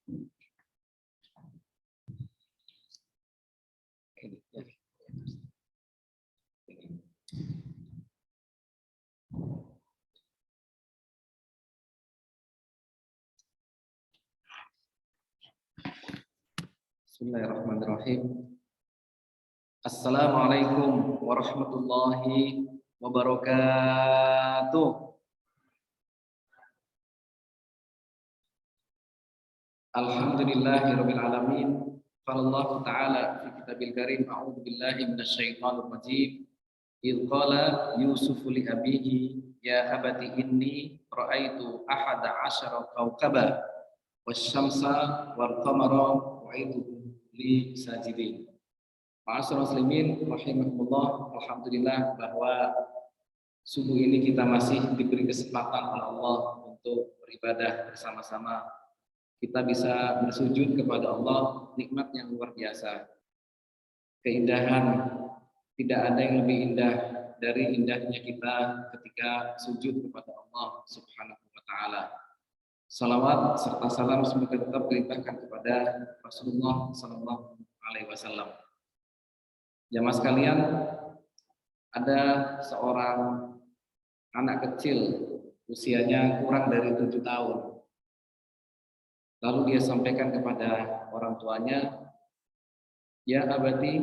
Bismillahirrahmanirrahim. Assalamualaikum warahmatullahi wabarakatuh. Alhamdulillahirabbil alamin. Qala ta'ala fi kitabil karim, a'udzu billahi minasyaitonir rajim. Idz qala Yusufu li abihi ya abati inni ra'aitu ahada asyara kawkaba wasyamsa wal qamara ra'aituhum li sajidin. Ma'asyiral muslimin rahimakumullah, alhamdulillah bahwa subuh ini kita masih diberi kesempatan oleh Allah untuk beribadah bersama-sama. Kita bisa bersujud kepada Allah, nikmat yang luar biasa. Keindahan, tidak ada yang lebih indah dari indahnya kita ketika sujud kepada Allah Subhanahu wa taala. Salawat serta salam semoga tetap dilimpahkan kepada Rasulullah sallallahu alaihi wasallam. Jamaah sekalian, ada seorang anak kecil usianya kurang dari 7 tahun. Lalu dia sampaikan kepada orang tuanya, ya abati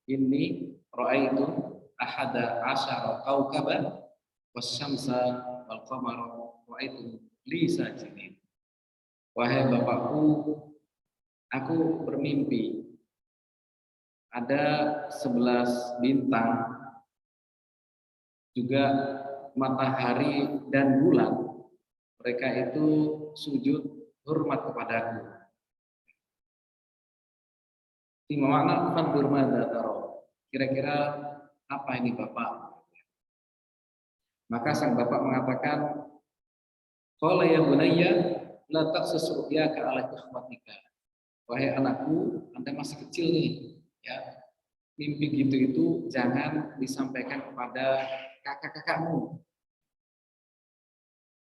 inni ra'aitu ahada asyara kawkaban wasyamsa wal qamara ra'aitu li sajidin. Wahai bapakku, aku bermimpi ada 11 bintang, juga matahari dan bulan. Mereka itu sujud hormat kepadaku. Ini makna fandur madza tara. Kira-kira apa ini Bapak? Maka sang bapak mengatakan, qala ya bunayya la taqsus ru'yaka ala ikhwatika. Wahai anakku, Anda masih kecil nih, ya. Mimpi gitu itu jangan disampaikan kepada kakak-kakakmu.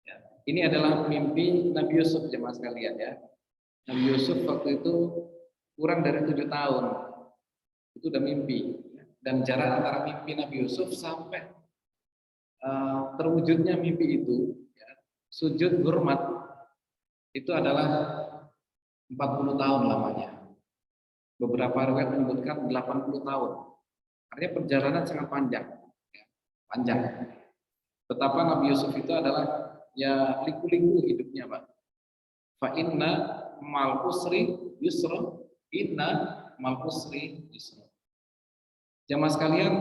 Ya. Ini adalah mimpi Nabi Yusuf, jemaah sekalian, ya. Nabi Yusuf waktu itu kurang dari 7 tahun. Itu udah mimpi. Dan jarak antara mimpi Nabi Yusuf sampai terwujudnya mimpi itu, ya, sujud hormat, itu adalah 40 tahun lamanya. Beberapa riwayat menyebutkan 80 tahun. Artinya perjalanan sangat panjang, ya, panjang. Betapa Nabi Yusuf itu adalah ya liku-liku hidupnya, Pak. Fa inna mal usri yusra, inna mal usri yusra. Jamaah sekalian,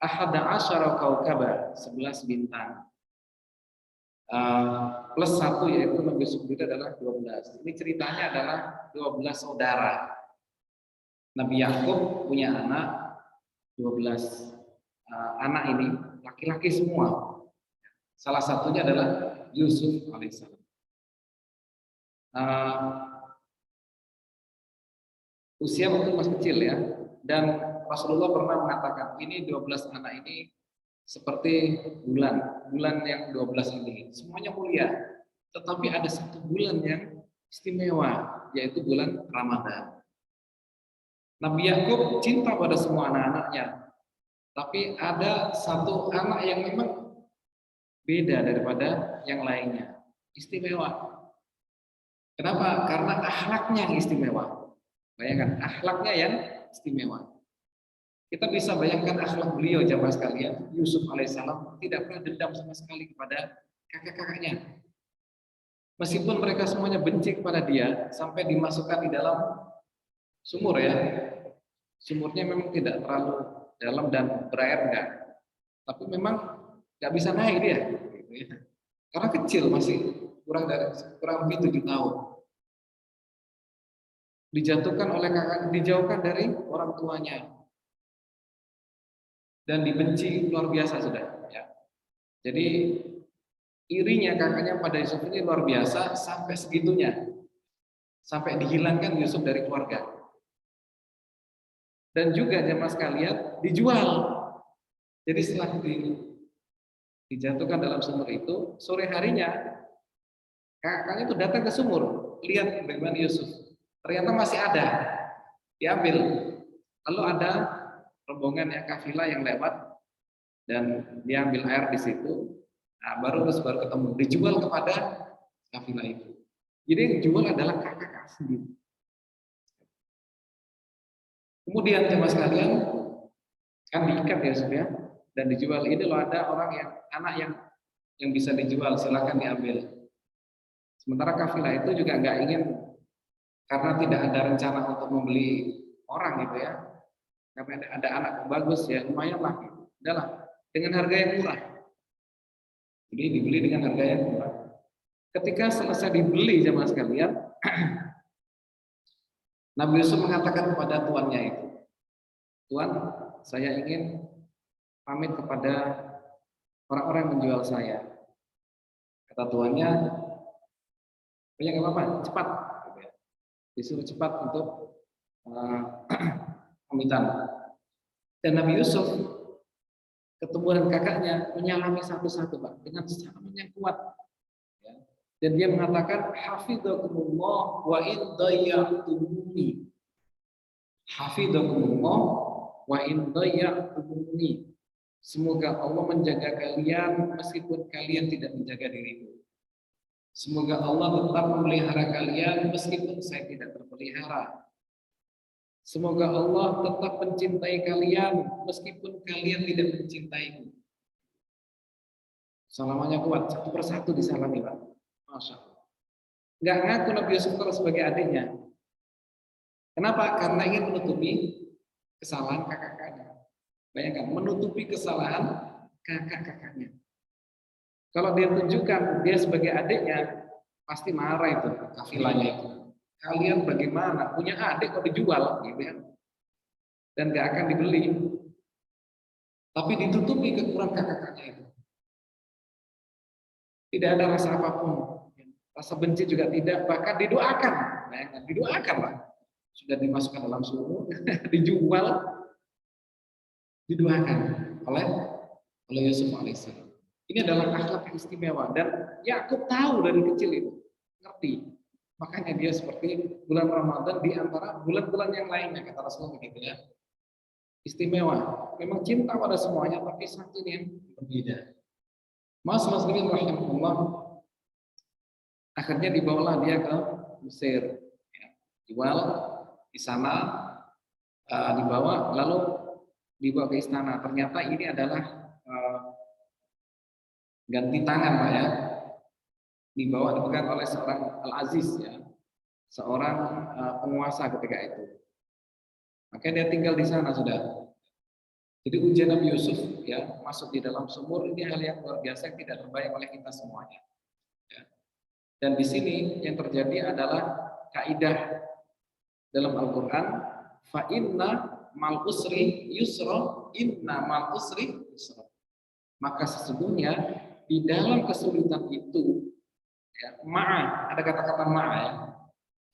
ahada asyara kawkaba, 11 bintang. Plus 1 yaitu Nabi Yusuf itu adalah 12. Ini ceritanya adalah 12 saudara. Nabi Yakub punya anak 12 anak ini laki-laki semua. Salah satunya adalah Yusuf alaihissalam. Usia waktu masih kecil, ya, dan Rasulullah pernah mengatakan ini 12 anak ini seperti bulan yang 12 ini semuanya mulia, tetapi ada satu bulan yang istimewa, yaitu bulan Ramadan. Nabi Yakub cinta pada semua anak-anaknya, tapi ada satu anak yang memang beda daripada yang lainnya, istimewa. Kenapa? Karena akhlaknya yang istimewa. Bayangkan, akhlaknya yang istimewa. Kita bisa bayangkan akhlak beliau, jamaah sekalian. Yusuf alaihissalam tidak pernah dendam sama sekali kepada kakak-kakaknya. Meskipun mereka semuanya benci kepada dia, sampai dimasukkan di dalam sumur, ya. Sumurnya memang tidak terlalu dalam dan berair enggak. Tapi memang nggak bisa naik dia. Karena kecil, masih kurang lebih 7 tahun. Dijatuhkan oleh kakak, dijauhkan dari orang tuanya. Dan dibenci luar biasa sudah, ya. Jadi irinya kakaknya pada Yusuf ini luar biasa sampai segitunya. Sampai dihilangkan Yusuf dari keluarga. Dan juga jemaah sekalian dijual. Jadi setelah dijatuhkan dalam sumur itu, sore harinya kakaknya itu datang ke sumur lihat bagaimana Yusuf. Ternyata masih ada, diambil. Lalu ada rombongan yang kafilah yang lewat dan dia ambil air di situ. Nah, baru ketemu, dijual kepada kafilah itu. Jadi yang jual adalah kakak sendiri. Kemudian jemaah sekalian, kan diikat ya sudah dan dijual. Ini loh ada orang yang anak yang bisa dijual, silakan diambil. Sementara kafilah itu juga nggak ingin, karena tidak ada rencana untuk membeli orang gitu ya. Karena ada anak yang bagus ya, lumayan lah. Gitu. Udahlah, dengan harga yang murah. Jadi dibeli dengan harga yang murah. Ketika selesai dibeli jemaah sekalian, Nabi Yusuf mengatakan kepada tuannya itu, Tuan, saya ingin pamit kepada orang-orang yang menjual saya. Kata tuannya, ya nggak apa-apa, cepat. Disuruh cepat untuk pamitan. Dan Nabi Yusuf ketemu dengan kakaknya, menyalami satu-satu Pak, dengan salaman yang kuat. Ya. Dan dia mengatakan, Hafidhakumullah wa in dayya'tumuni. Hafidhakumullah wa in dayya'tumuni. Semoga Allah menjaga kalian meskipun kalian tidak menjaga diriku. Semoga Allah tetap memelihara kalian meskipun saya tidak terpelihara. Semoga Allah tetap mencintai kalian meskipun kalian tidak mencintaiku. Salamannya kuat, satu persatu disalami Pak. Masya Allah. Nggak ngaku Nabi Yusuf sebagai adiknya. Kenapa? Karena ingin menutupi kesalahan kakak-kakaknya. Bayangkan, menutupi kesalahan kakak-kakaknya. Kalau dia tunjukkan dia sebagai adiknya, pasti marah itu kafilahnya itu. Kalian bagaimana? Punya adik kok dijual, gitu ya? Dan gak akan dibeli. Tapi ditutupi kekurangan kakak-kakaknya itu. Tidak ada rasa apapun, rasa benci juga tidak, bahkan didoakan. Bayangkan, didoakan lah. Sudah dimasukkan dalam sumur, dijual, didoakan oleh Yusuf alaihissalam. Ini adalah akhlak yang istimewa dan Yakub tahu dari kecil itu, ngerti. Makanya dia seperti bulan Ramadan di antara bulan-bulan yang lainnya, kata Rasulullah begitu ya. Istimewa. Memang cinta pada semuanya, tapi satu ini yang berbeda. Mas muslimin rahimahullah, akhirnya dibawalah dia ke Mesir. Ya, dijual di sana, dibawa, lalu dibawa ke istana. Ternyata ini adalah ganti tangan Pak ya, dibawa dipegang oleh seorang Al-Aziz ya, seorang penguasa ketika itu. Makanya dia tinggal di sana sudah. Jadi ujian Nabi Yusuf ya masuk di dalam sumur ini hal yang luar biasa yang tidak terbayang oleh kita semuanya. Ya. Dan di sini yang terjadi adalah kaidah dalam Al-Quran, fa inna mal usri yusra, inna mal usri yusra. Maka sesungguhnya di dalam kesulitan itu, ya, ma'a, ada kata-kata ma'a ya,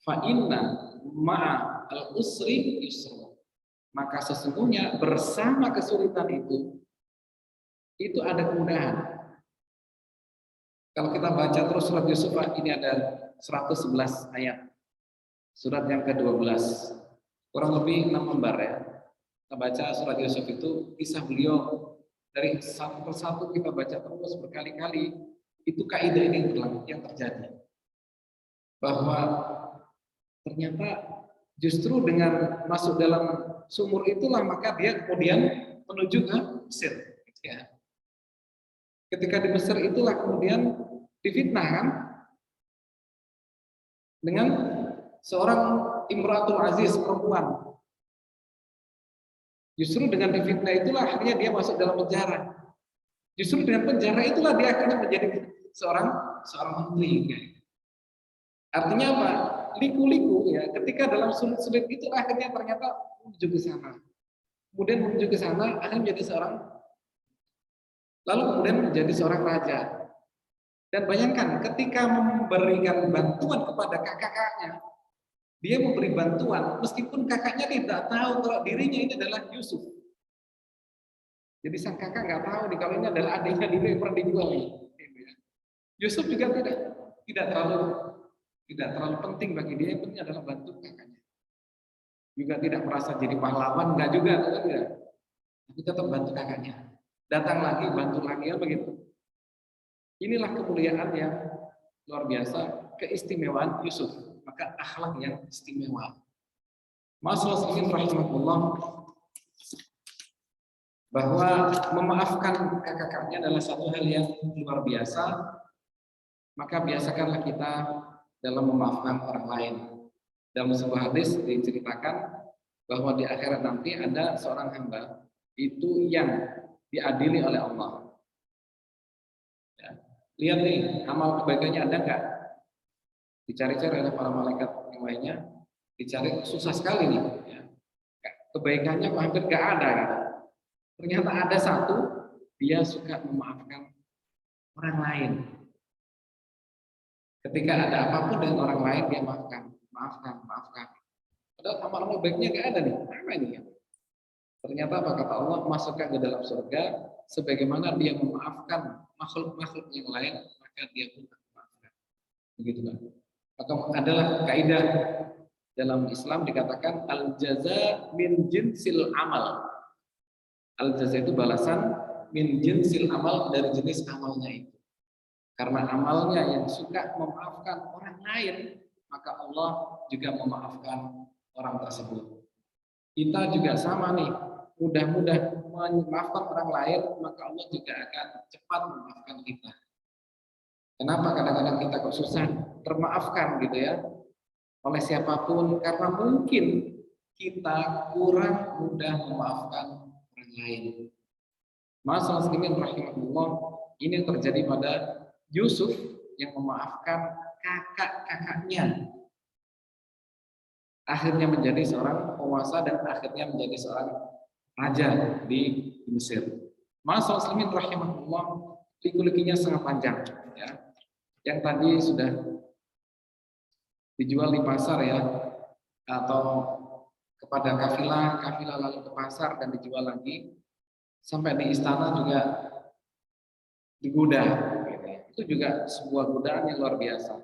fa inna ma'a al-usri yusra. Maka sesungguhnya bersama kesulitan itu ada kemudahan. Kalau kita baca terus surat Yusuf, ini ada 111 ayat. Surat yang ke-12. Kurang lebih 6 lembar ya. Kita baca surat Yusuf itu, kisah beliau dari satu persatu kita baca terus berkali-kali, itu kaidah ini yang terjadi. Bahwa ternyata justru dengan masuk dalam sumur itulah maka dia kemudian menuju ke Mesir. Ya. Ketika di Mesir itulah kemudian difitnah kan dengan seorang Imratul Aziz perempuan. Justru dengan difitnah itulah akhirnya dia masuk dalam penjara. Justru dengan penjara itulah dia akhirnya menjadi seorang menteri. Artinya apa? Liku-liku ya. Ketika dalam sulit-sulit itu akhirnya ternyata menuju ke sana. Kemudian menuju ke sana akhirnya menjadi seorang, lalu kemudian menjadi seorang raja. Dan bayangkan ketika memberikan bantuan kepada kakak-kakaknya, dia memberi bantuan meskipun kakaknya tidak tahu kalau dirinya ini adalah Yusuf. Jadi sang kakak nggak tahu nih kalau ini adalah adiknya dulu yang pernah dijual. Yusuf juga tidak tahu. Tidak terlalu penting bagi dia, yang penting adalah bantu kakaknya. Juga tidak merasa jadi pahlawan, enggak juga, enggak. Tapi tetap bantu kakaknya. Datang lagi, bantu lagi, ya begitu. Inilah kemuliaan yang luar biasa, keistimewaan Yusuf. Maka akhlak yang istimewa. Masalah ini rahimahullah, bahwa memaafkan kakak-kakaknya adalah satu hal yang luar biasa. Maka biasakanlah kita dalam memaafkan orang lain. Dalam sebuah hadis diceritakan bahwa di akhirat nanti ada seorang hamba itu yang diadili oleh Allah. Ya. Lihat nih, amal kebaikannya ada nggak? Dicari-cari oleh para malaikat yang lainnya, dicari susah sekali nih. Ya. Kebaikannya hampir nggak ada. Gitu. Ternyata ada satu, dia suka memaafkan orang lain. Ketika ada apapun dengan orang lain, dia maafkan. Padahal amal-amal baiknya nggak ada nih. Apa ini ya? Ternyata apa kata Allah, masukkan ke dalam surga sebagaimana dia memaafkan makhluk-makhluk yang lain, maka dia pun memaafkan. Begitu kan? Maka adalah kaidah dalam Islam dikatakan al jaza min jinsil amal. Al jaza itu balasan min jinsil amal, dari jenis amalnya itu. Karena amalnya yang suka memaafkan orang lain, maka Allah juga memaafkan orang tersebut. Kita juga sama nih, mudah-mudah memaafkan orang lain, maka Allah juga akan cepat memaafkan kita. Kenapa kadang-kadang kita kok susah termaafkan gitu ya, oleh siapapun, karena mungkin kita kurang mudah memaafkan orang lain. Masalah muslimin rahimahullah, ini terjadi pada Yusuf yang memaafkan kakak-kakaknya. Akhirnya menjadi seorang penguasa dan akhirnya menjadi seorang raja di Mesir. Masalah muslimin rahimahullah, liku-likunya sangat panjang ya. Yang tadi sudah dijual di pasar ya, atau kepada kafilah lalu ke pasar dan dijual lagi, sampai di istana juga digoda. Itu juga sebuah godaan yang luar biasa.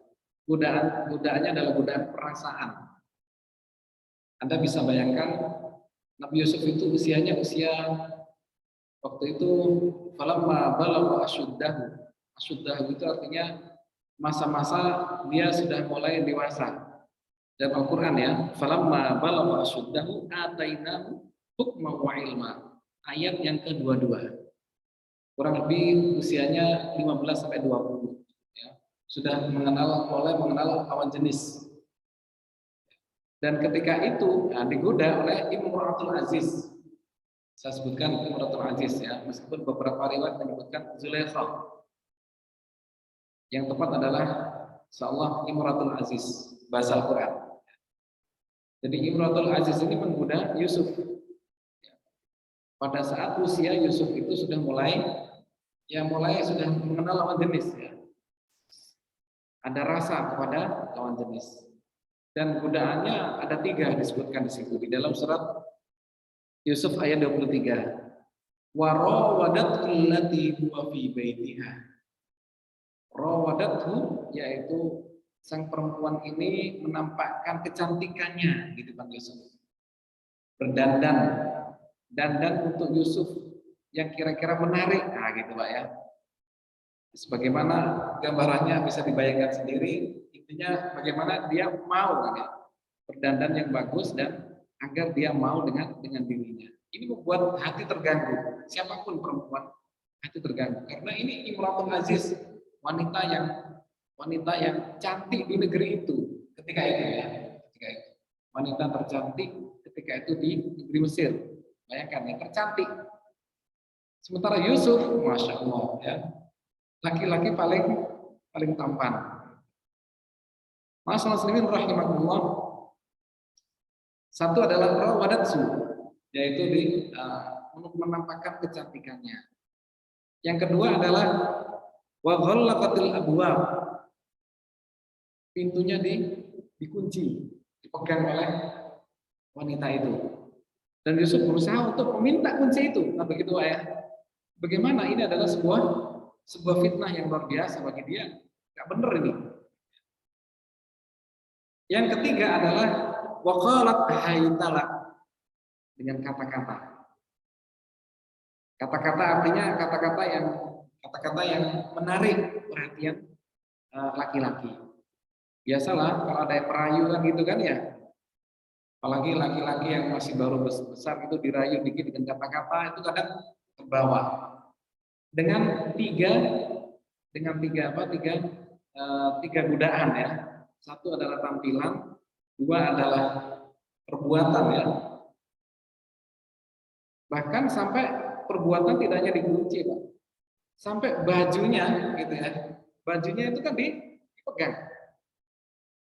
Godaannya adalah godaan perasaan. Anda bisa bayangkan Nabi Yusuf itu usianya waktu itu falamma balagha asyuddahu. Asyuddahu itu artinya masa-masa dia sudah mulai dewasa. Dalam Al-Qur'an ya, falamma balagha asyuddahu atainahu hukma wa ilma. Ayat yang kedua-dua. Kurang lebih usianya 15 sampai 20 ya. Sudah mulai mengenal lawan jenis. Dan ketika itu digoda oleh Imratul Aziz. Saya sebutkan Imratul Aziz ya, meskipun beberapa riwayat menyebutkan Zulaikha. Yang tepat adalah insyaallah Imratul Aziz, bahasa Al-Qur'an. Jadi Imratul Aziz ini menggoda Yusuf. Pada saat usia Yusuf itu sudah mulai sudah mengenal lawan jenis ya. Ada rasa kepada lawan jenis. Dan godaannya ada 3 disebutkan di situ di dalam surat Yusuf ayat 23. Wa rawadathu allati huwa fi baitiha. Rawadathu yaitu sang perempuan ini menampakkan kecantikannya di depan Yusuf. Berdandan untuk Yusuf yang kira-kira menarik, gitu Pak ya. Sebagaimana gambarannya bisa dibayangkan sendiri, intinya bagaimana dia mau berdandan yang bagus dan agar dia mau dengan dirinya. Ini membuat hati terganggu, siapapun perempuan hati terganggu karena ini Imratul Aziz, wanita yang cantik di negeri itu ketika itu wanita tercantik ketika itu di negeri Mesir. Bayangkan yang tercantik. Sementara Yusuf, masya Allah ya, laki-laki paling tampan. Masalah muslimin rahimahullah, satu adalah rawadatsu, yaitu menampakkan kecantikannya. Yang kedua adalah wa ghallaqatil abwab, pintunya dikunci, dipegang oleh wanita itu. Dan Yusuf berusaha untuk meminta kunci itu. Nah begitu ya. Bagaimana ini adalah sebuah fitnah yang luar biasa bagi dia. Gak bener ini. Yang ketiga adalah waqalat haytalak, dengan kata-kata. Kata-kata artinya kata-kata yang menarik perhatian laki-laki. Biasalah kalau ada yang merayu kan gitu kan ya. Apalagi laki-laki yang masih baru besar itu dirayu dikit dengan kata-kata itu kadang terbawa. Dengan tiga godaan ya. Satu adalah tampilan, dua adalah perbuatan ya. Bahkan sampai perbuatan tidak hanya dikunci, Pak. Sampai bajunya gitu ya. Bajunya itu kan dipegang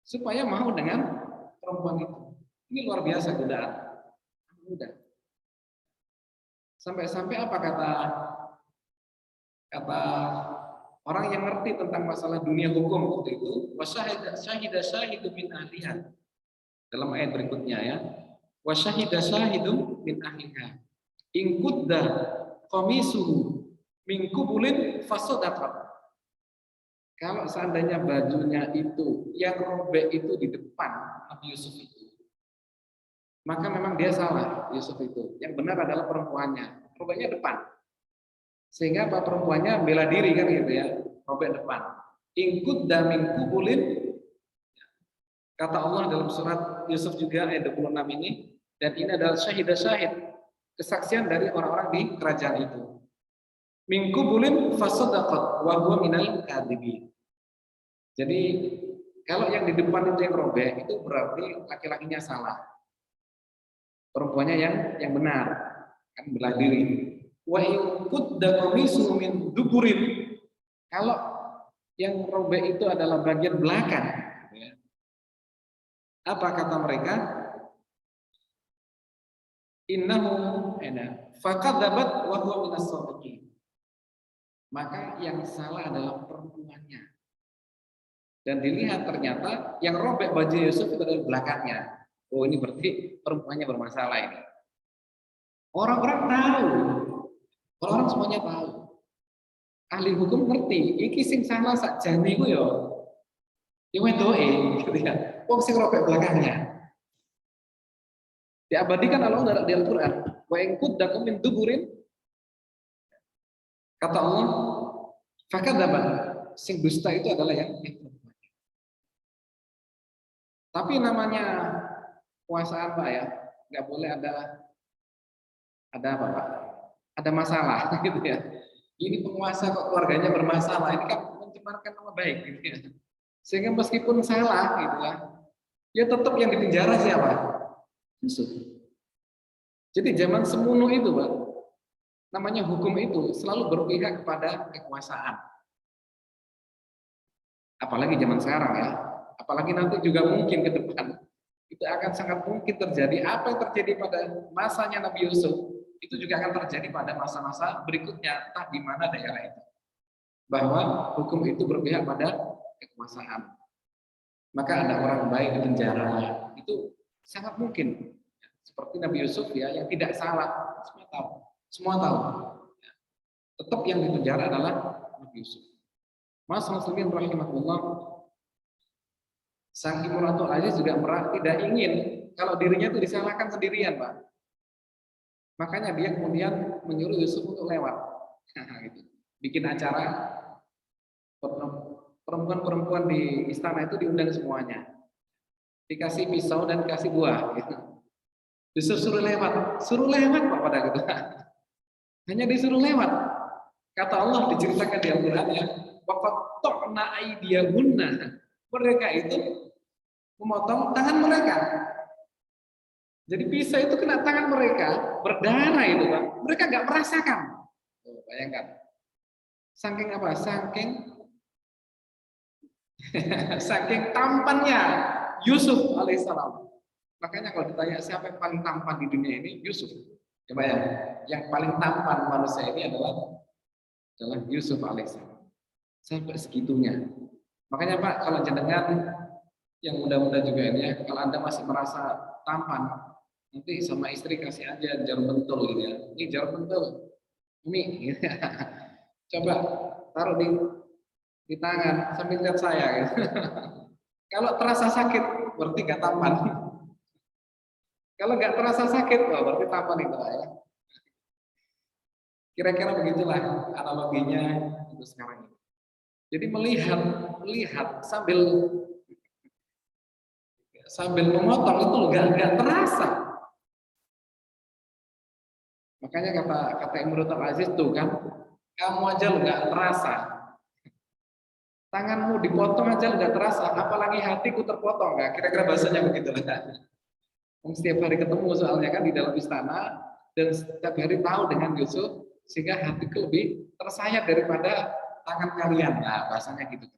supaya mau dengan perempuan itu. Ini luar biasa godaan. Mudah. Sampai-sampai apa kata orang yang ngerti tentang masalah dunia hukum waktu itu, wasyahida syahidu min ahliha. Dalam ayat berikutnya ya. Wasyahida syahidu min ahliha. In qudda qamisuhu min qubulin fasodaqat. Kalau seandainya bajunya itu yang robek itu di depan Nabi Yusuf itu, maka memang dia salah Yusuf itu. Yang benar adalah perempuannya. Robeknya depan. Sehingga apa, perempuannya bela diri kan gitu ya, robek depan. Ingkut daming kubulin, kata Allah dalam surat Yusuf juga ayat 26 ini, dan ini adalah syahidah syahid, kesaksian dari orang-orang di kerajaan itu. Min kubulin fasadaqat wa huwa minal kadhibin. Jadi kalau yang di depan itu yang robek itu berarti laki-lakinya salah. Perempuannya yang benar, kan bela diri. Wa in qudda qamisu min duburin, kalau yang robek itu adalah bagian belakang ya. Apa kata mereka? Innahu fakadzabat wa huwa minas shadiqin. Maka yang salah adalah perempuannya. Dan dilihat ternyata yang robek baju Yusuf itu adalah belakangnya. Oh, ini berarti perempuannya bermasalah ini. Orang-orang tahu. Orang-orang semuanya tahu. Ahli hukum ngerti, iki sing salah sakjane iku ya. Ya wedoke gitu ya. Wong sing robek belakangnya. Diabadikan Allah di Al-Qur'an. Wa in quddakum min duburin. Kata Allah, fakadzaba. Sing dusta itu adalah yang perempuan. Tapi namanya puasa apa ya? Enggak boleh ada apa, Pak? Ada masalah gitu ya. Ini penguasa kok keluarganya bermasalah, ini kan mencemarkan nama baik gitu ya. Sehingga meskipun salah gitu ya tetap yang dipenjara siapa? Yusuf. Jadi zaman semunuh itu, Pak, namanya hukum itu selalu berpihak kepada kekuasaan. Apalagi zaman sekarang ya, apalagi nanti juga mungkin ke depan itu akan sangat mungkin terjadi. Apa yang terjadi pada masanya Nabi Yusuf itu juga akan terjadi pada masa-masa berikutnya, entah di mana daerah itu. Bahwa hukum itu berpihak pada kekuasaan. Maka ada orang baik di penjara, itu sangat mungkin. Seperti Nabi Yusuf ya, yang tidak salah, semua tahu. Tetap yang di penjara adalah Nabi Yusuf. Mas Muslimin rahimahullah, sang Imratul Aziz juga tidak ingin kalau dirinya itu disalahkan sendirian, Pak. Makanya dia kemudian menyuruh Yusuf untuk lewat, gitu. Bikin acara, perempuan-perempuan di istana itu diundang semuanya, dikasih pisau dan dikasih buah, gitu. Yusuf suruh lewat Pak pada gitu. Hanya disuruh lewat. Kata Allah diceritakan di Al-Quran ya, waqatta'na aydiyahunna. Mereka itu memotong tangan mereka. Jadi pisau itu kena tangan mereka, berdarah itu, Pak. Mereka nggak merasakan. Oh, bayangkan. Saking apa? Saking tampannya Yusuf alaihissalam. Makanya kalau ditanya siapa yang paling tampan di dunia ini, Yusuf. Ya, bayang. Yang paling tampan manusia ini adalah Yusuf alaihissalam. Sampai segitunya. Makanya Pak, kalau jenengan yang muda-muda juga ini ya, kalau Anda masih merasa tampan, nanti sama istri kasih aja jarum pentul gitu ya. Ini jarum pentul. Ini gitu. Coba taruh di tangan sambil lihat saya gitu. Kalau terasa sakit, berarti nggak tampan. Kalau nggak terasa sakit, oh, berarti tampan itu lah ya. Kira-kira begitulah analoginya untuk sekarang ini. Jadi melihat sambil memotong itu nggak terasa. Makanya kata Imrul Aziz tuh kan, kamu aja nggak terasa. Tanganmu dipotong aja nggak terasa, apalagi hatiku terpotong. Nah, kira-kira bahasanya begitu lah. Setiap hari ketemu soalnya kan di dalam istana dan setiap hari tahu dengan Yusuf sehingga hatiku lebih tersayat daripada tangan kalian. Nah, bahasanya gitu.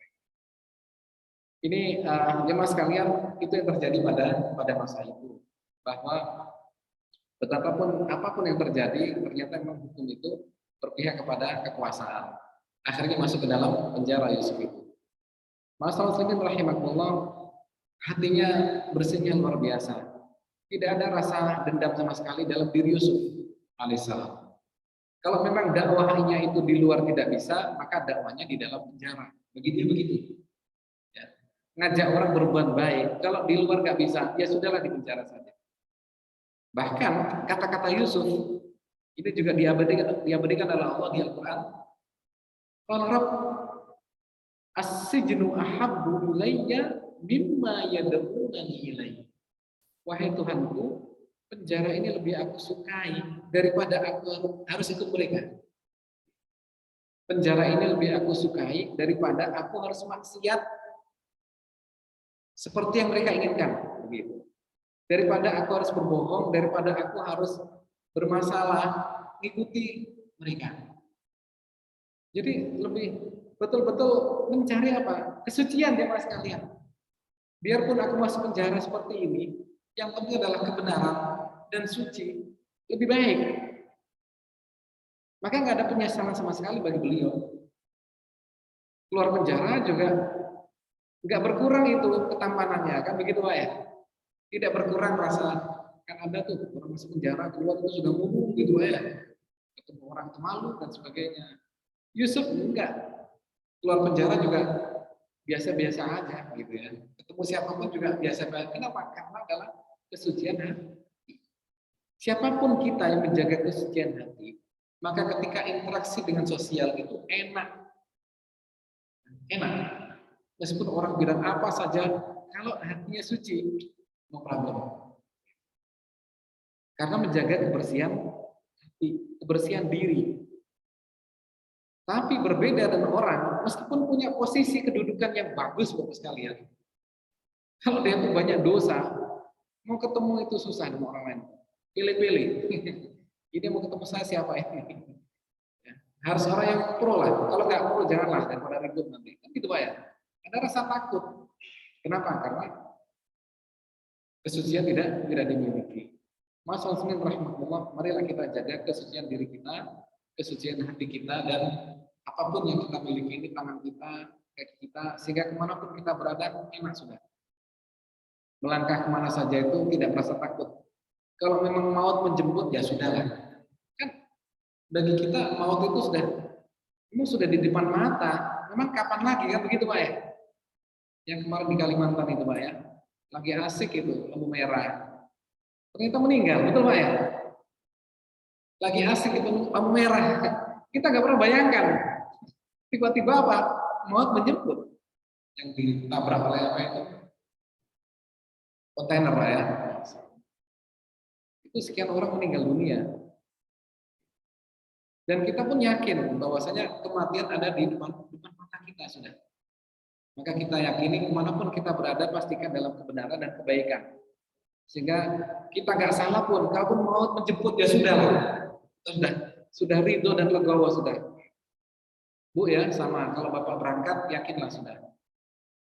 Ini jemaah sekalian, itu yang terjadi pada masa itu, bahwa betapapun apapun yang terjadi, ternyata memang hukum itu berpihak kepada kekuasaan. Akhirnya masuk ke dalam penjara Yusuf itu. Masalah muslimin rahimakumullah, hatinya bersihnya luar biasa. Tidak ada rasa dendam sama sekali dalam diri Yusuf alaihissalam. Kalau memang dakwahnya itu di luar tidak bisa, maka dakwahnya di dalam penjara. Begitu. Ya. Ngajak orang berbuat baik, kalau di luar nggak bisa, ya sudahlah di penjara saja. Bahkan kata-kata Yusuf ini juga diabadikan oleh Allah di Al-Quran. Qala Rabb as-sijnu ahabbu ilayya mimma yad'unani ilaihi. Wahai Tuhanku, penjara ini lebih aku sukai daripada aku harus ikut mereka. Penjara ini lebih aku sukai daripada aku harus maksiat seperti yang mereka inginkan, begitu. Daripada aku harus berbohong, daripada aku harus bermasalah mengikuti mereka. Jadi lebih betul-betul mencari apa? Kesucian ya Mas kalian. Biarpun aku masuk penjara seperti ini, yang penting adalah kebenaran dan suci lebih baik. Maka nggak ada penyesalan sama sekali bagi beliau. Keluar penjara juga nggak berkurang itu ketampanannya, kan begitu Pak ya? Tidak berkurang rasa, kan ada tuh orang masuk penjara keluar itu sudah ngomong gitu ya, ketemu orang itu malu dan sebagainya. Yusuf enggak, keluar penjara juga biasa-biasa aja gitu ya. Ketemu siapapun juga biasa-biasa. Kenapa? Karena adalah kesucian hati. Siapapun kita yang menjaga kesucian hati, maka ketika interaksi dengan sosial itu enak. Meskipun orang bilang apa saja, kalau hatinya suci, no problem. Karena menjaga kebersihan hati, kebersihan diri. Tapi berbeda dengan orang, meskipun punya posisi kedudukan yang bagus Bapak sekalian, kalau dia tuh banyak dosa, mau ketemu itu susah dengan orang lain. Pilih-pilih. Ini mau ketemu saya siapa ini? Harus orang yang pro lah. Kalau nggak pro janganlah daripada ribut nanti. Kan gitu Pak ya. Ada rasa takut. Kenapa? Karena kesucian tidak dimiliki. Masalah muslimin rahimahullah, marilah kita jaga kesucian diri kita, kesucian hati kita, dan apapun yang kita miliki ini, tangan kita, kaki kita, sehingga kemanapun kita berada enak sudah. Melangkah kemana saja itu tidak merasa takut. Kalau memang maut menjemput ya sudahlah. Kan bagi kita maut itu sudah di depan mata. Memang kapan lagi kan begitu Pak ya? Yang kemarin di Kalimantan itu Pak ya, lagi asik itu lampu merah. Ternyata meninggal, betul Pak ya? Lagi asik itu lampu merah. Kita nggak pernah bayangkan. Tiba-tiba apa? Maut menjemput. Yang ditabrak oleh apa itu? Kontainer Pak ya. Itu sekian orang meninggal dunia. Dan kita pun yakin bahwasanya kematian ada di depan mata kita sudah. Maka kita yakini kemanapun kita berada pastikan dalam kebenaran dan kebaikan. Sehingga kita nggak salah pun, kalaupun maut menjemput ya sudah, sudah ridho dan legowo sudah. Bu ya sama, kalau Bapak berangkat yakinlah sudah,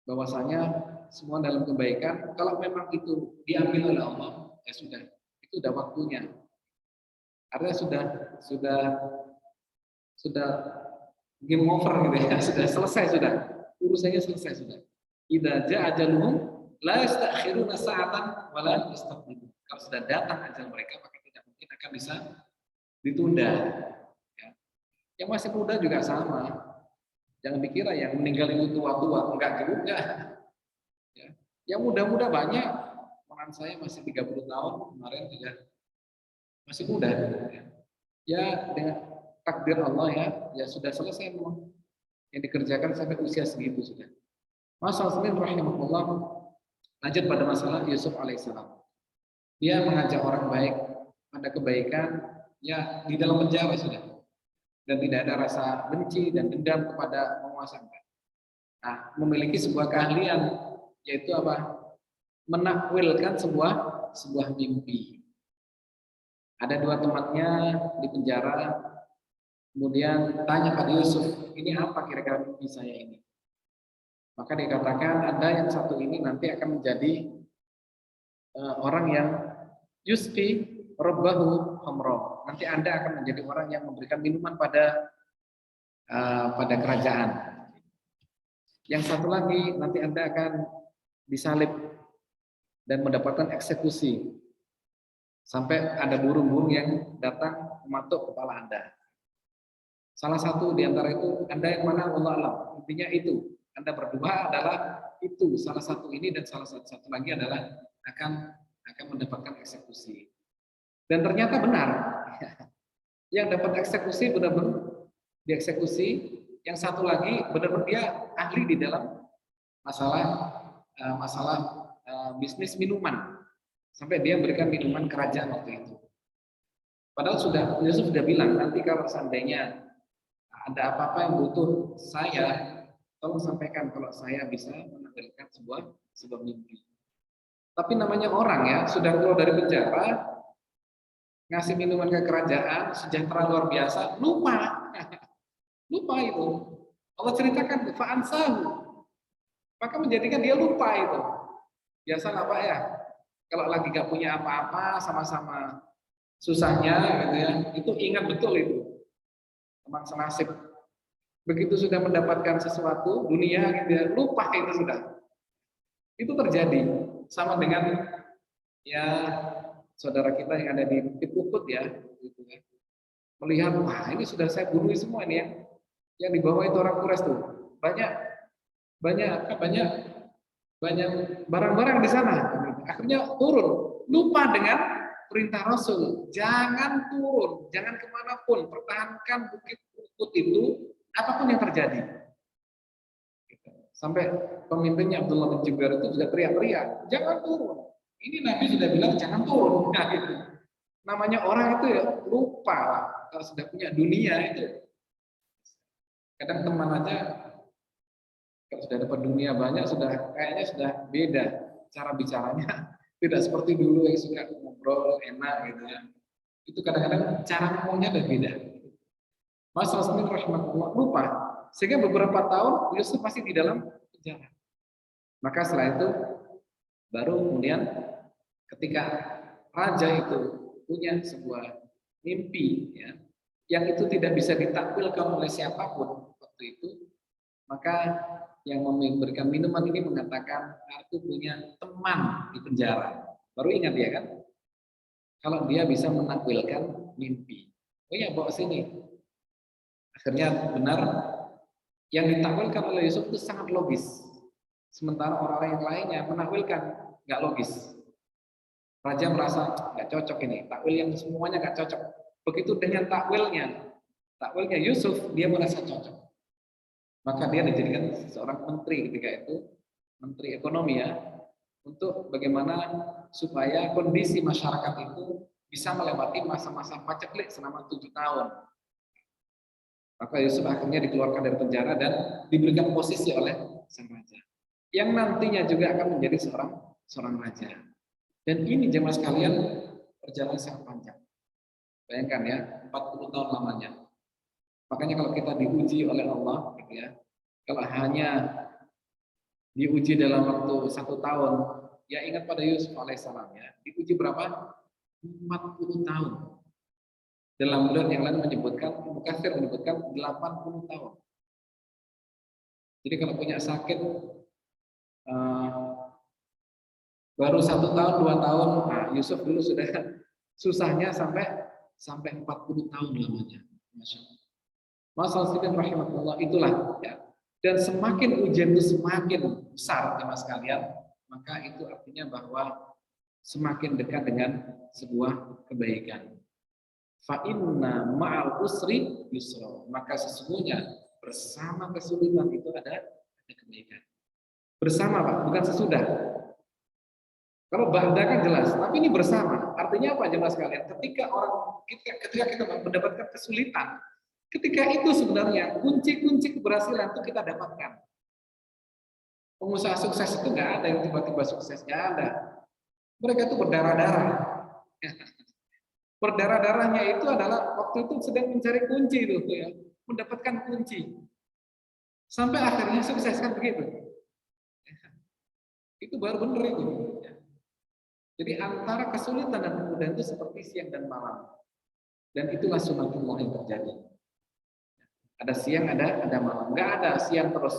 bahwasanya semua dalam kebaikan. Kalau memang itu diambil oleh Allah, ya sudah, itu sudah waktunya. Artinya sudah game over gitu ya, sudah selesai sudah, urusannya selesai sudah. Idza ja'a ajaluhum la yastakhiruna sa'atan wa la yastaqdimun. Kalau sudah datang ajal mereka maka tidak mungkin akan bisa ditunda. Ya. Yang masih muda juga sama. Jangan dikira yang meninggal itu tua-tua, enggak juga. Ya. Yang muda-muda banyak. Teman saya masih 30 tahun kemarin juga masih muda. Ya dengan takdir Allah ya sudah selesai memang yang dikerjakan sampai usia segitu sudah. Masalah Muslim rahimahullah, lanjut pada masalah Yusuf alaihissalam. Dia mengajak orang baik pada kebaikan ya di dalam penjara sudah. Dan tidak ada rasa benci dan dendam kepada penguasa. Nah, memiliki sebuah keahlian yaitu apa? Menakwilkan sebuah mimpi. Ada dua temannya di penjara, kemudian tanya pada Yusuf, ini apa kira-kira mimpi saya ini? Maka dikatakan ada yang satu ini nanti akan menjadi orang yang yusfi rabbahu khamra. Nanti Anda akan menjadi orang yang memberikan minuman pada kerajaan. Yang satu lagi nanti Anda akan disalib dan mendapatkan eksekusi. Sampai ada burung-burung yang datang mematuk kepala Anda. Salah satu di antara itu Anda yang mana Allah alam. Intinya itu. Anda berdua adalah itu salah satu ini dan salah satu lagi adalah akan mendapatkan eksekusi. Dan ternyata benar. Yang dapat eksekusi benar-benar dieksekusi, yang satu lagi benar-benar dia ahli di dalam masalah bisnis minuman. Sampai dia berikan minuman kerajaan waktu itu. Padahal Yusuf sudah bilang nanti kalau seandainya ada apa-apa yang butuh saya, tolong sampaikan kalau saya bisa menampilkan sebuah mimpi. Tapi namanya orang ya, sudah keluar dari penjara, ngasih minuman ke kerajaan, sejahtera luar biasa, lupa. Lupa itu. Allah ceritakan, fa'ansahu. Maka menjadikan dia lupa itu. Biasa lah Pak ya, kalau lagi gak punya apa-apa, sama-sama susahnya gitu ya, itu ingat betul itu. Memang senasib. Begitu sudah mendapatkan sesuatu dunia gitu ya, lupa itu sudah. Itu terjadi sama dengan ya saudara kita yang ada di Uhud ya, gitu ya. Melihat wah ini sudah saya bunuh semua ini ya. Yang di bawah itu orang Quraisy tuh. Banyak barang-barang di sana. Akhirnya turun, lupa dengan perintah Rasul, jangan turun, jangan kemanapun, pertahankan bukit Uhud itu apapun yang terjadi. Sampai pemimpinnya Abdullah bin Jubair itu juga teriak-teriak, jangan turun. Ini Nabi sudah bilang jangan turun. Nah, gitu. Namanya orang itu ya lupa kalau sudah punya dunia itu. Kadang teman aja kalau sudah dapat dunia banyak kayaknya sudah beda cara bicaranya. Tidak seperti dulu yang suka ngobrol enak gitu ya. Itu kadang-kadang cara ngomongnya udah beda. Mas Rasmin rahimahullah lupa. Sehingga beberapa tahun Yusuf masih di dalam penjara. Maka setelah itu baru kemudian ketika raja itu punya sebuah mimpi ya, yang itu tidak bisa ditakwilkan oleh siapapun waktu itu, maka yang memberikan minuman ini mengatakan aku punya teman di penjara. Baru ingat ya kan? Kalau dia bisa menakwilkan mimpi. Oh ya bawa sini. Akhirnya benar yang ditakwilkan oleh Yusuf itu sangat logis. Sementara orang-orang yang lainnya menakwilkan nggak logis. Raja merasa nggak cocok ini, takwil yang semuanya nggak cocok. Begitu dengan takwilnya Yusuf dia merasa cocok. Maka dia dijadikan seorang menteri ketika itu, menteri ekonomi ya, untuk bagaimana supaya kondisi masyarakat itu bisa melewati masa-masa paceklik selama 7 tahun. Maka Yusuf akhirnya dikeluarkan dari penjara dan diberikan posisi oleh sang raja, yang nantinya juga akan menjadi seorang raja. Dan ini jemaah sekalian perjalanan sangat panjang. Bayangkan ya, 40 tahun lamanya. Makanya kalau kita diuji oleh Allah, gitu ya, kalau hanya diuji dalam waktu 1 tahun, ya ingat pada Yusuf alaihissalam ya, diuji berapa? 40 tahun. Dalam bulan yang lain menyebutkan, Mukatsir menyebutkan 80 tahun. Jadi kalau punya sakit baru 1 tahun, 2 tahun, nah Yusuf dulu sudah susahnya sampai 40 tahun lamanya. Masya Allah. Masalah sidin rahimahullah itulah ya. Dan semakin ujian itu semakin besar jemaah sekalian, maka itu artinya bahwa semakin dekat dengan sebuah kebaikan. Fa inna ma'al usri yusra, maka sesungguhnya bersama kesulitan itu ada kebaikan. Bersama, Pak, bukan sesudah. Kalau ba'da kan jelas, tapi ini bersama. Artinya apa, jemaah sekalian? Ketika kita mendapatkan kesulitan, ketika itu sebenarnya kunci-kunci keberhasilan itu kita dapatkan. Pengusaha sukses itu nggak ada yang tiba-tiba sukses, nggak ada. Mereka itu berdarah-darah. Berdarah-darahnya itu adalah waktu itu sedang mencari kunci itu, ya, mendapatkan kunci. Sampai akhirnya sukses, kan begitu. Itu baru benar itu. Jadi antara kesulitan dan kemudahan itu seperti siang dan malam. Dan itulah sunatullah yang terjadi. Ada siang, ada malam. Nggak ada siang terus.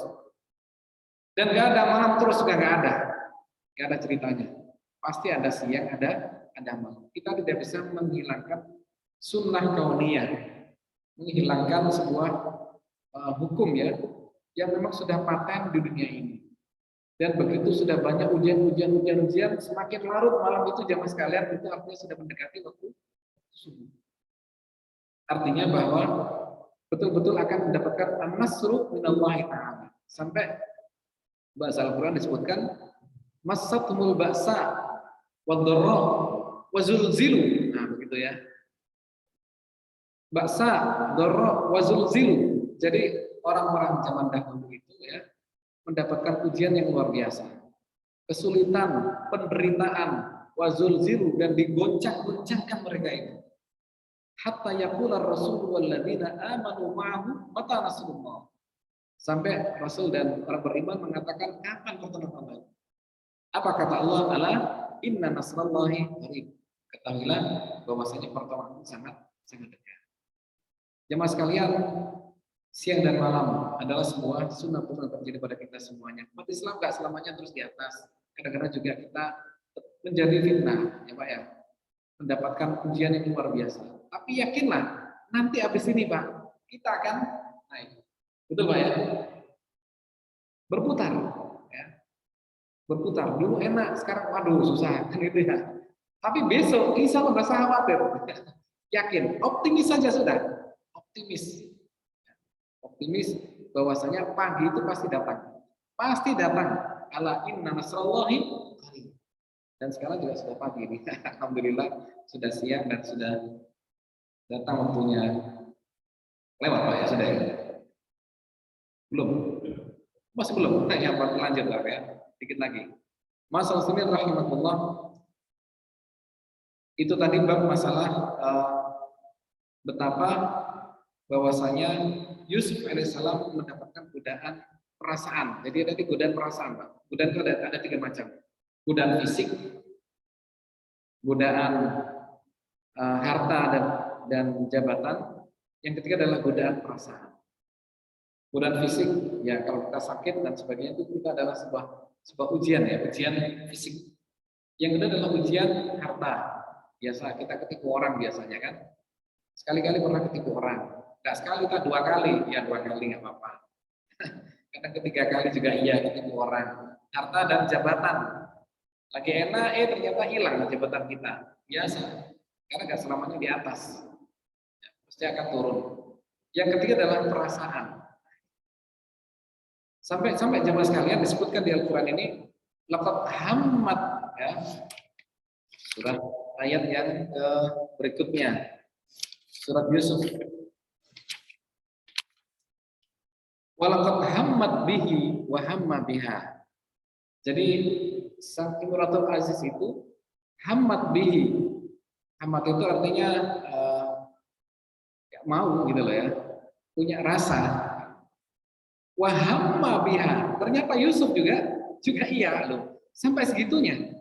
Dan nggak ada malam terus juga nggak ada. Nggak ada ceritanya. Pasti ada siang, ada malam. Kita tidak bisa menghilangkan sunnah kauniyah, menghilangkan sebuah hukum ya yang memang sudah paten di dunia ini. Dan begitu sudah banyak ujian, semakin larut malam itu jamaah sekalian, itu artinya sudah mendekati waktu subuh. Artinya bahwa betul-betul akan mendapatkan an-nasru minallahi ta'ala. Sampai bahasa Al-Quran disebutkan massatumul ba'sa wad-dharra wa zulzilu. Nah, begitu ya. Ba'sa, dharra wa zulzilu. Jadi orang-orang zaman dahulu itu ya mendapatkan ujian yang luar biasa. Kesulitan, penderitaan, wa zulzilu, dan digoncang-goncangkan mereka itu. Hatta yaqula ar-rasulu wal ladzina amanu ma'ahu mata nasrullah. Sampai Rasul dan orang beriman mengatakan, kapan pertolongan Allah? Apa kata Allah? Ala inna nasrallahi qarib. Ketahuilah bahwasanya pertolongan sangat dekat. Jemaah sekalian, siang dan malam adalah sebuah sunnah yang terjadi pada kita semuanya. Umat Islam nggak selamanya terus di atas. Kadang-kadang juga kita menjadi fitnah, ya Pak ya, mendapatkan ujian yang luar biasa. Tapi yakinlah, nanti habis ini Pak, kita akan naik. Betul Pak ya? Berputar, ya. Berputar. Dulu enak, sekarang waduh susah, kan gitu ya. Tapi besok, insya Allah nggak usah khawatir. Yakin, optimis saja sudah. Optimis bahwasanya pagi itu pasti datang ala inna nasrallahi qarib. Dan sekarang juga sudah pagi nih. Alhamdulillah sudah siang dan sudah datang waktunya. Lewat Pak ya, sudah ya? Belum, masih belum. Nah, ya Pak, lanjut Pak ya, dikit lagi. Mas Muslimin rahimahullah, itu tadi bab masalah betapa bahwasanya Yusuf alaihissalam mendapatkan godaan perasaan. Jadi ada godaan perasaan, Pak. Godaan itu ada 3 macam. Godaan fisik, godaan harta dan jabatan. Yang ketiga adalah godaan perasaan. Godaan fisik, ya kalau kita sakit dan sebagainya itu adalah sebuah ujian ya, ujian fisik. Yang kedua adalah ujian harta. Biasa kita ketipu orang biasanya kan. Sekali-kali pernah ketipu orang. Nggak sekali, tak 2 kali, ya 2 kali nggak apa-apa. Kadang ketiga kali juga iya ketipu orang. Harta dan jabatan, lagi enak, ternyata hilang jabatan kita. Biasa, karena nggak selamanya di atas, ya, pasti akan turun. Yang ketiga adalah perasaan. Sampai jamaah sekalian disebutkan di Al-Quran ini, laqad hammat, ya, surat ayat yang berikutnya, surat Yusuf. Walaqad hammat bihi wa hamma biha. Jadi sang Imratul Aziz itu hammat bihi. Hammat itu artinya mau gitu loh ya, punya rasa. Wa hamma biha. Ternyata Yusuf juga iya loh. Sampai segitunya.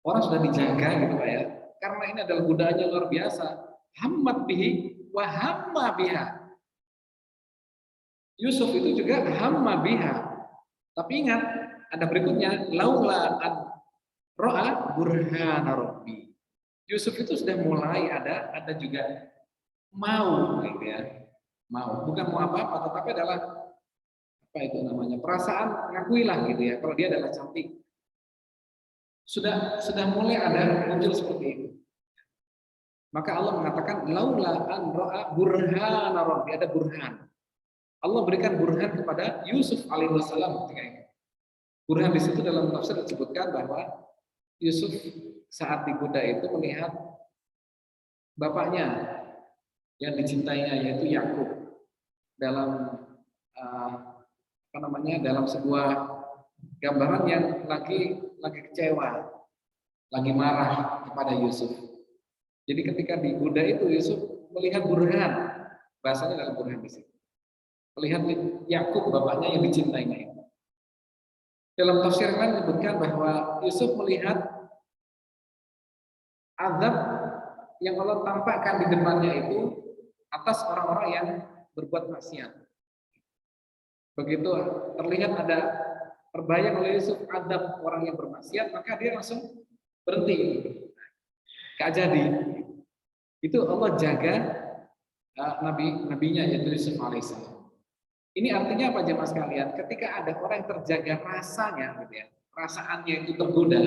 Orang sudah dijaga gitu Pak ya. Karena ini adalah godaannya luar biasa. Hammat bihi wa hamma biha. Yusuf itu juga hamma biha. Tapi ingat, ada berikutnya, laula an ra'a burhana rabbi. Yusuf itu sudah mulai ada juga mau gitu ya. Mau, bukan mau apa-apa, tetapi adalah apa itu namanya? Perasaan, ngakuilah gitu ya. Kalau dia adalah cantik. sudah mulai ada muncul seperti itu. Maka Allah mengatakan laula an ra'a burhana rabbi, ada burhan. Allah berikan burhan kepada Yusuf alaihissalam ketika itu. Burhan di situ dalam tafsir disebutkan bahwa Yusuf saat digoda itu melihat bapaknya yang dicintainya yaitu Yakub dalam dalam sebuah gambaran yang lagi kecewa, lagi marah kepada Yusuf. Jadi ketika digoda itu Yusuf melihat burhan, bahasanya dalam burhan di situ. Melihat Yakub bapaknya yang dicintainya itu. Dalam tafsir lain menyebutkan bahwa Yusuf melihat azab yang Allah tampakkan di depannya itu atas orang-orang yang berbuat maksiat. Begitu terlihat ada terbayang oleh Yusuf azab orang yang bermaksiat, maka dia langsung berhenti. Gak jadi. Itu Allah jaga nabinya yaitu Yusuf alaihissalam. Ini artinya apa jemaah sekalian? Ketika ada orang yang terjaga rasanya, gitu ya, perasaannya itu tergoda,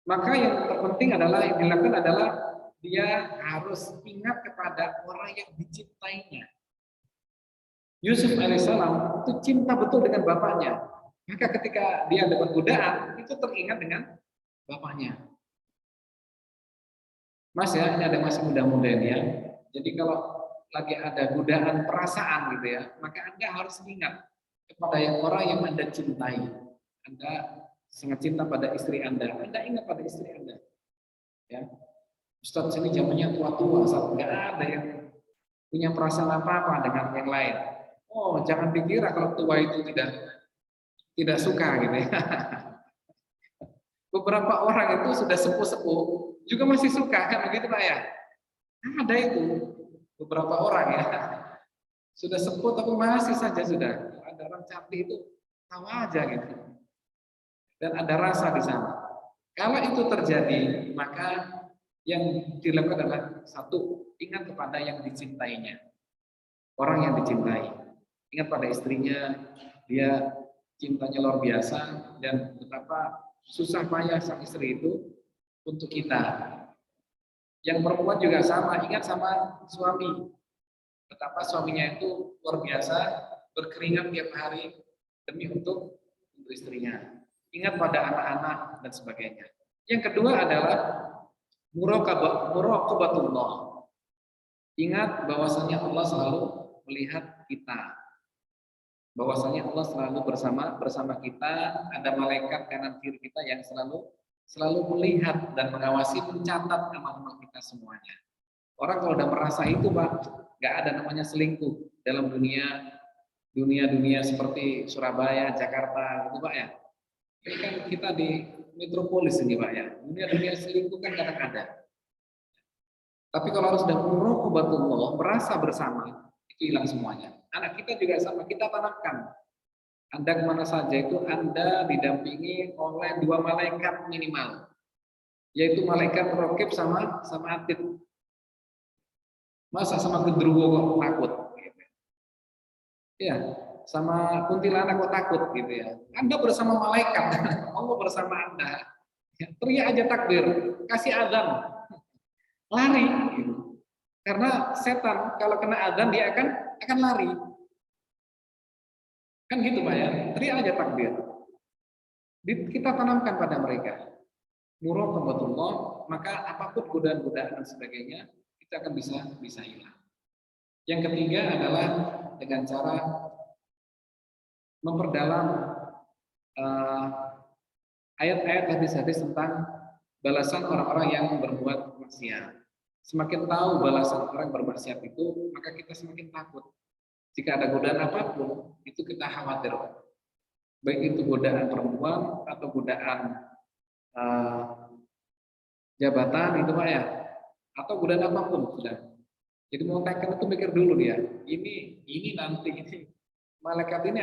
maka yang terpenting adalah yang dilakukan adalah dia harus ingat kepada orang yang dicintainya. Yusuf alaihissalam itu cinta betul dengan bapaknya. Maka ketika dia dapat godaan, itu teringat dengan bapaknya. Mas ya, ini ada masih muda-muda ini ya. Jadi kalau lagi ada godaan perasaan gitu ya, maka Anda harus ingat kepada orang yang Anda cintai. Anda sangat cinta pada istri Anda ingat pada istri Anda. Ya. Ustaz ini zamannya tua-tua, saat nggak ada yang punya perasaan apa-apa dengan yang lain. Oh, jangan dikira kalau tua itu tidak suka gitu ya. Beberapa orang itu sudah sepuh-sepuh juga masih suka kan begitu Pak ya? Ada itu beberapa orang ya. Sudah sepuh tapi masih saja sudah. Ada orang cantik itu tahu aja gitu. Dan ada rasa di sana. Kalau itu terjadi, maka yang dilakukan adalah satu, ingat kepada yang dicintainya. Orang yang dicintai. Ingat pada istrinya, dia cintanya luar biasa dan betapa susah payah sang istri itu untuk kita. Yang perempuan juga sama, ingat sama suami. Betapa suaminya itu luar biasa, berkeringat tiap hari demi untuk istrinya. Ingat pada anak-anak dan sebagainya. Yang kedua adalah muraqabatullah. Ingat bahwasanya Allah selalu melihat kita. Bahwasanya Allah selalu bersama kita, ada malaikat kanan kiri kita yang selalu melihat dan mengawasi, mencatat amal-amal kita semuanya. Orang kalau udah merasa itu, Pak, nggak ada namanya selingkuh dalam dunia seperti Surabaya, Jakarta, gitu Pak ya. Ini kan kita di metropolis ini Pak ya. Dunia selingkuh kan kadang ada. Tapi kalau harus sudah muraqabatullah, merasa bersama, itu hilang semuanya. Anak kita juga sama, kita tanamkan. Anda kemana saja itu Anda didampingi oleh dua malaikat minimal, yaitu malaikat raqib sama atid. Masa sama gendruwo kok takut? Ya, sama kuntilanak kok takut gitu ya. Anda bersama malaikat, Allah bersama Anda. Ya, teriak aja takbir, kasih azan, lari. Gitu. Karena setan kalau kena azan dia akan lari. Kan gitu Pak ya, teriak aja takbir. Kita tanamkan pada mereka. Muraqabatullah, maka apapun godaan-godaan dan sebagainya, kita akan bisa hilang. Yang ketiga adalah dengan cara memperdalam ayat-ayat hadis-hadis tentang balasan orang-orang yang berbuat maksiat. Semakin tahu balasan orang bermaksiat itu, maka kita semakin takut. Jika ada godaan apapun, itu kita khawatir. Baik itu godaan perempuan atau godaan jabatan itu Pak ya, atau godaan apapun sudah. Jadi mau taken itu mikir dulu dia. Ini nanti ini malaikat ini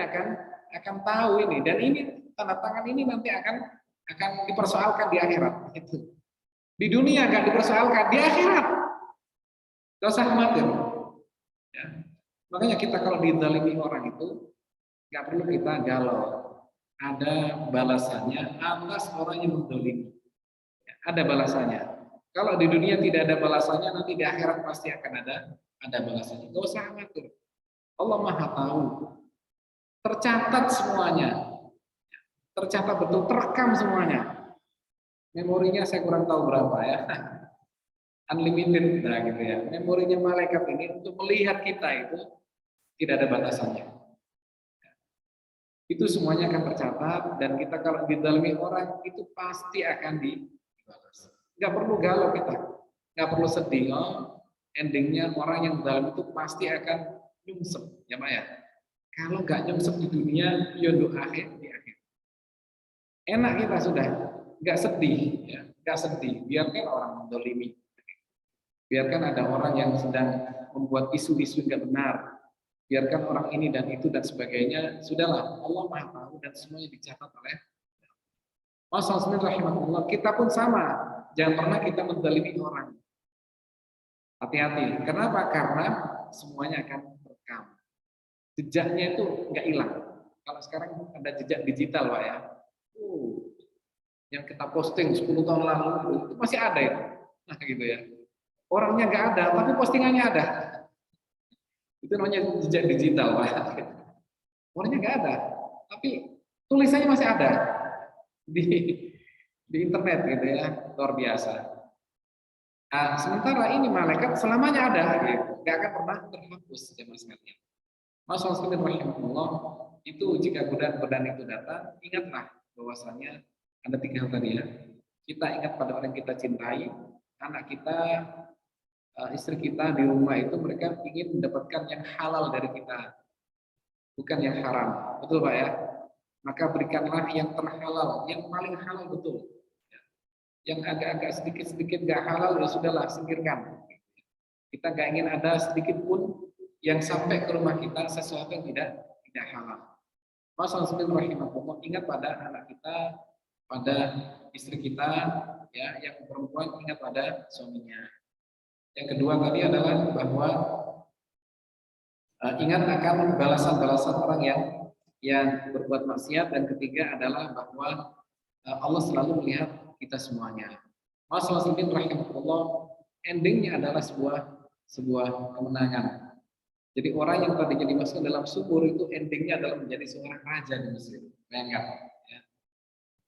akan tahu ini, dan ini tanda tangan ini nanti akan dipersoalkan di akhirat. Itu. Di dunia nggak dipersoalkan, di akhirat. Gak usah khawatir. Ya. Makanya kita kalau dizalimi orang itu nggak perlu kita galau. ada balasannya atas orang yang mendolimi. Ada balasannya. Kalau di dunia tidak ada balasannya, nanti di akhirat pasti akan ada balasannya. Gak usah khawatir. Allah Maha tahu. Tercatat semuanya. Tercatat betul, terekam semuanya. Memorinya saya kurang tahu berapa ya. Unlimited, nah gitu ya. Memorinya malaikat ini untuk melihat kita itu tidak ada batasannya. Itu semuanya akan tercatat dan kita kalau didalami orang itu pasti akan dibalas. Nggak perlu galau kita, nggak perlu sedih. Oh, endingnya orang yang dalam itu pasti akan nyungsep, ya Pak ya. Kalau nggak nyungsep di dunia, ya untuk akhir di akhir. Enak kita sudah, nggak sedih, ya, nggak sedih. Biarkan orang mendolimi, biarkan ada orang yang sedang membuat isu-isu nggak benar. Biarkan orang ini dan itu dan sebagainya, sudahlah, Allah Maha tahu dan semuanya dicatat oleh Rasulullah. Kita pun sama, jangan pernah kita mendalimi orang. Hati-hati. Kenapa? Karena semuanya akan terekam. Jejaknya itu nggak hilang. Kalau sekarang ada jejak digital, Pak ya. Yang kita posting 10 tahun lalu itu masih ada itu. Nah, gitu ya. Orangnya nggak ada, tapi postingannya ada. Itu namanya jejak digital, Pak. Orangnya nggak ada, tapi tulisannya masih ada di internet gitu ya, luar biasa. Nah, sementara ini malaikat selamanya ada, gitu. Nggak akan pernah terhapus jemaah sekalian. Rasulullah itu jika godaan itu datang, ingatlah bahwasanya ada 3 hal tadi ya. Kita ingat pada orang yang kita cintai, anak kita, istri kita di rumah itu mereka ingin mendapatkan yang halal dari kita, bukan yang haram. Betul Pak ya? Maka berikanlah yang terhalal, yang paling halal betul. Yang agak-agak sedikit-sedikit gak halal, ya sudahlah, singkirkan. Kita gak ingin ada sedikit pun yang sampai ke rumah kita sesuatu yang tidak halal. Rasulullah ingat pada anak kita, pada istri kita, ya, yang perempuan ingat pada suaminya. Yang kedua tadi adalah bahwa ingat akan balasan-balasan orang yang berbuat maksiat, dan ketiga adalah bahwa Allah selalu melihat kita semuanya. Masalah rahimahullah, endingnya adalah sebuah kemenangan. Jadi orang yang tadinya dimasukkan dalam sumur itu endingnya adalah menjadi seorang raja di Mesir. Bayangkan. Ya.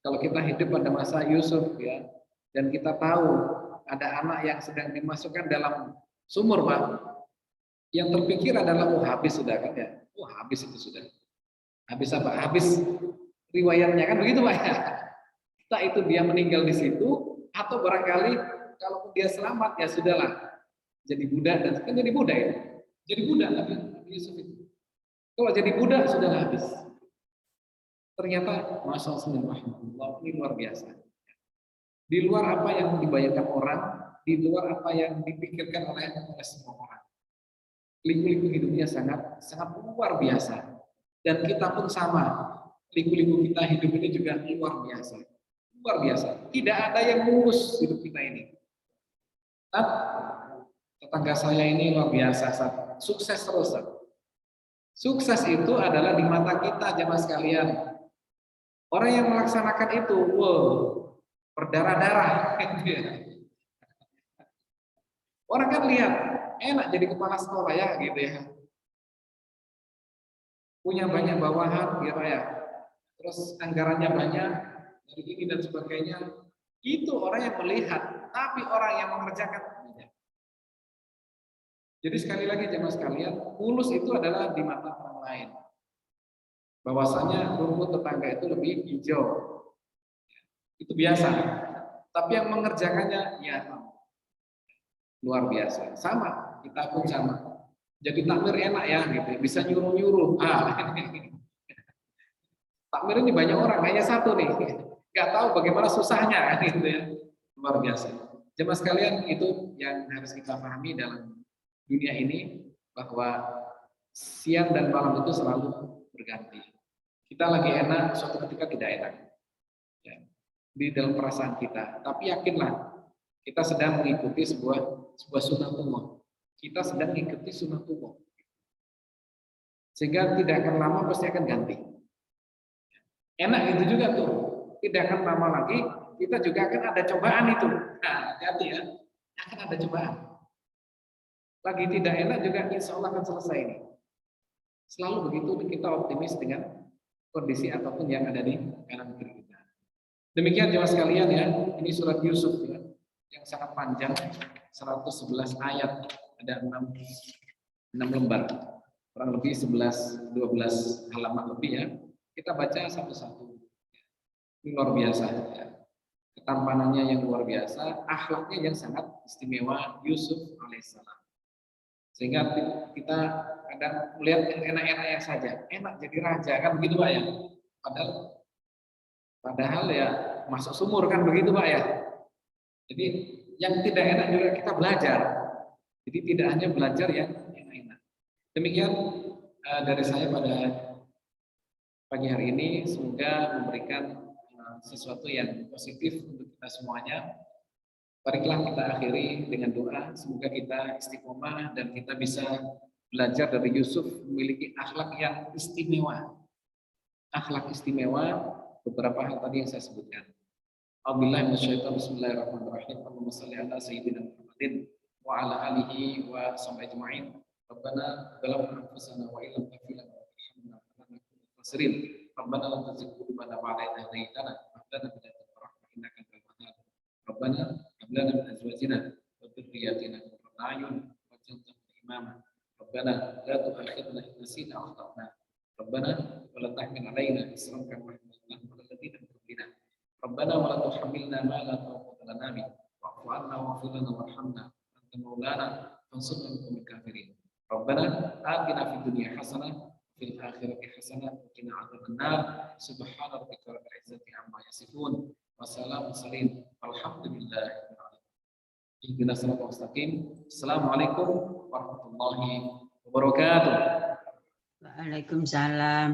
Kalau kita hidup pada masa Yusuf ya, dan kita tahu ada anak yang sedang dimasukkan dalam sumur, Pak. Yang terpikir adalah habis sudah kan ya. Habis itu sudah. Habis apa? Habis riwayatnya kan begitu Pak ya. Entah itu dia meninggal di situ atau barangkali kalau dia selamat ya sudahlah. Jadi budak dan kan jadi budak ya. Jadi budak Nabi Yusuf itu. Kalau jadi budak sudah habis. Ternyata masyaallah ini luar biasa. Di luar apa yang dibayangkan orang, di luar apa yang dipikirkan oleh semua orang. Liku-liku hidupnya sangat luar biasa. Dan kita pun sama. Liku-liku kita hidup ini juga luar biasa. Luar biasa. Tidak ada yang mulus hidup kita ini. Tetangga saya ini luar biasa. Sukses terus. Sukses itu adalah di mata kita jemaah sekalian. Orang yang melaksanakan itu, berdarah-darah. Orang kan lihat, enak jadi kepala sekolah ya, gitu ya. Punya banyak bawahan, gitu ya. Terus anggarannya banyak, dari ini dan sebagainya. Itu orang yang melihat, tapi orang yang mengerjakan tidak. Jadi sekali lagi jemaah sekalian, mulus itu adalah di mata orang lain. Bahwasanya rumput tetangga itu lebih hijau. Itu biasa. Tapi yang mengerjakannya ya luar biasa. Sama, kita pun sama. Jadi takmir enak ya gitu, bisa nyuruh-nyuruh. Takmir ini banyak orang, hanya satu nih. Nggak tahu bagaimana susahnya gitu ya. Luar biasa. Jemaah sekalian, itu yang harus kita pahami dalam dunia ini, bahwa siang dan malam itu selalu berganti. Kita lagi enak, suatu ketika tidak enak. Ya, di dalam perasaan kita. Tapi yakinlah, kita sedang mengikuti sebuah sunatullah. Kita sedang mengikuti sunatullah. Sehingga tidak akan lama pasti akan ganti. Enak gitu juga tuh. Tidak akan lama lagi kita juga akan ada cobaan itu. Nah, hati-hati ya. Akan ada cobaan. Lagi tidak enak juga insya Allah akan selesai ini. Selalu begitu kita optimis dengan kondisi apapun yang ada di kanan kiri kita. Demikian jemaah sekalian ya. Ini surat Yusuf ya, yang sangat panjang, 111 ayat, ada 6 lembar, kurang lebih 11-12 halaman lebih ya. Kita baca satu-satu. Ini luar biasa ya. Ketampanannya yang luar biasa, akhlaknya yang sangat istimewa Yusuf alaihissalam. Sehingga kita kadang melihat yang enak-enaknya saja, enak jadi raja kan begitu Pak ya. Padahal ya masuk sumur kan begitu Pak ya. Jadi yang tidak enak juga kita belajar. Jadi tidak hanya belajar yang enak-enak. Demikian dari saya pada pagi hari ini, semoga memberikan sesuatu yang positif untuk kita semuanya. Marilah kita akhiri dengan doa, semoga kita istiqomah dan kita bisa belajar dari Yusuf memiliki akhlak yang istimewa. Akhlak istimewa, beberapa hal tadi yang saya sebutkan. Bismillahirrahmanirrahim. Allahumma shalli ala sayyidina Muhammadin wa ala alihi wa sahbihi ajma'in. Rabbana zalamna anfusana wa illam taghfir lana wa tarhamna lanakunanna minal khasirin. Rabbana la tuzigh qulubana ba'da idh hadaytana wa hab lana min ladunka rahmah innaka antal wahhab. Rabbana hab lana min azwajina wa dhurriyyatina qurrata a'yun waj'alna lil imama. Rabbana la tu'akhidhna in nasina aw akhtana. Rabbana wa la tahmil 'alaina isran kama hamaltahu 'ala alladziina min qablina. Rabbana wa la tuhammilna ma la taqata lana bih wa'fu 'anna waghfir lana warhamna anta maulana fansurna 'alal qawmil kafirin. Rabbana atina fid dunya hasanah fil akhirati hasanah wa qina 'adzabannar. Subhana rabbika rabbil izzati 'amma yasifun wa salamun mursalin walhamdulillahi rabbil alamin. Ihdinas siratal mustaqim. Assalamualaikum warahmatullahi wabarakatuh. Waalaikumsalam.